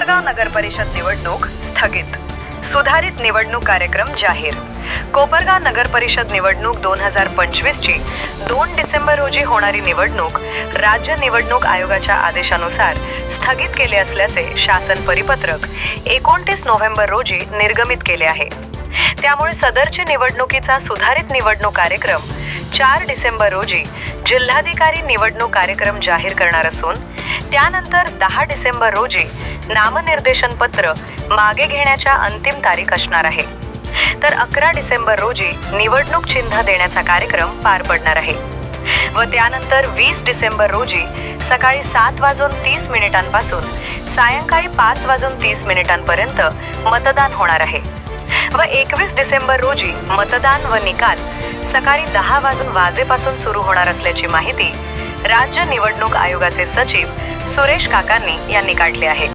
कोपरगाव नगर परिषद निवडणूक स्थगित. सुधारित निवडणूक कार्यक्रम जाहीर. कोपरगाव नगर परिषद निवडणूक 2025 ची 2 डिसेंबर रोजी होणारी निवडणूक राज्य निवडणूक आयोगाच्या आदेशानुसार स्थगित केले असल्याचे शासन परिपत्रक 29 नोव्हेंबर रोजी निर्गमित केले आहे. त्यामुळे सदरची निवडणुकीचा सुधारित निवडणूक कार्यक्रम 4 डिसेंबर रोजी जिल्हाधिकारी निवडणूक कार्यक्रम जाहीर करणार असून त्यानंतर 10 डिसेंबर रोजी नामनिर्देशन पत्र मागे घेण्याच्या अंतिम तारीख असणार आहे. तर 11 डिसेंबर रोजी निवडणूक चिन्ह देण्याचा कार्यक्रम पार पडणार आहे व त्यानंतर 20 डिसेंबर रोजी सकाळी 7:30 पासून सायंकाळी 5:30 पर्यंत मतदान होणार आहे व 21 डिसेंबर रोजी मतदान व निकाल सकाळी 10 वाजेपासून सुरू होणार असल्याची माहिती राज्य निवडणूक आयोगाचे सचिव सुरेश काकांनी यांनी काढली आहे.